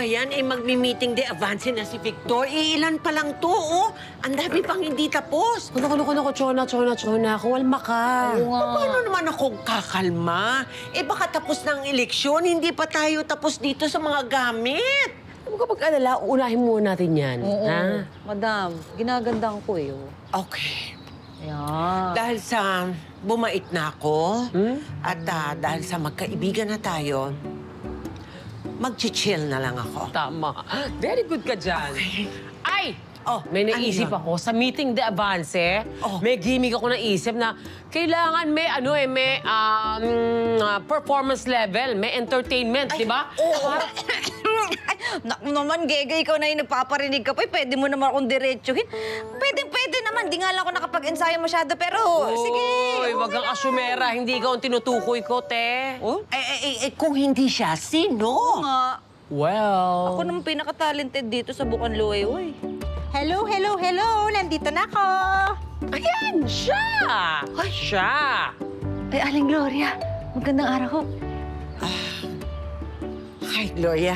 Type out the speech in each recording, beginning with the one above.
ba yan? Magmi-meeting de avance na si Victor. Ilan pa lang to, oh. Ang dami pang hindi tapos. Kuno, Chona. Kuwalma ka. Oo nga. Paano naman akong kakalma? Baka tapos na ang eleksyon, hindi pa tayo tapos dito sa mga gamit. Huwag ka pag-alala, uunahin muna natin yan. Oo, ha? madam. Ginagandang ko eh. Okay. Ayan. Dahil sa bumait na ako, at dahil sa magkaibigan na tayo, mag-chill na lang ako. Tama. Very good ka dyan. Ay! Oh, may naisip ano yun? ako, sa meeting de avance, may gimmick ako naisip na kailangan may performance level, may entertainment, di ba? Naku naman, Gege, ikaw na yung nagpaparinig ka pa. Pwede mo naman akong diretsuhin. Pwede naman. Di nga lang ako nakapag-ensayo masyado, pero sige. Uy, wag kang asumera. Hindi ikaw ang tinutukoy ko, te. Oh? Kung hindi siya, sino? Nga. Well... Ako naman pinaka-talented dito sa Bukanluoy, oy. Hello! Nandito na ako! Ayan, siya! Ay, siya! Ay, Aling Gloria. Magandang araw ko. Hi, Gloria.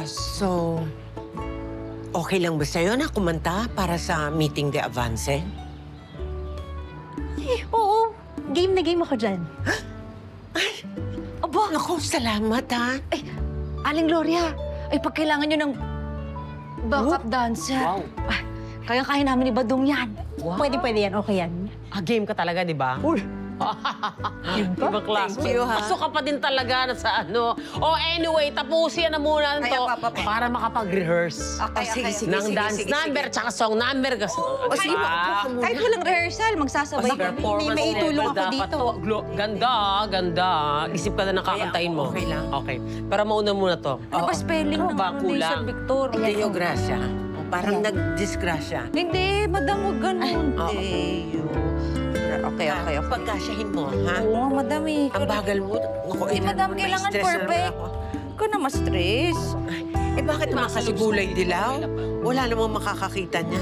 So... Okay lang ba sa'yo na kumanta para sa meeting de avance? Oo, game na game ako dyan. Aba, naku, salamat, ha? Ay, Aling Gloria. Ay, pag kailangan nyo ng backup dancer. Wow. Ah, kaya-kaya namin ibadong yan. Wow. Pwede yan, okay yan. Game ka talaga, di ba? Uy. Ibang klase. Thank you, ha? Pasok ka pa din talaga na sa ano. Anyway, tapusin na muna Kaya, to Papa. para makapag-rehearse. Sige. Ng dance number, tsaka song number. Sige, maupo ka muna. Kahit walang rehearsal, magsasabay kami. Performance May itulong level ako dapat dito. to. Ganda. Isip ka na nakakantayin mo. Okay lang. Okay. Pero mauna muna to. Ano ba spelling Ano ng ba, ano ni kulang? Sir Victor? Deo Gracia. Parang nag-disgrasya. Hindi, madam, huwag ganun. oo. Deo. Okay. Pagkasyahin mo, ha? Oo nga, madam eh. Ang bagal mo. Naku, Hindi, madam, kailangan perfect. Ikaw na ma-stress. Bakit naman kasi gulay dilaw? Wala namang makakakita niya.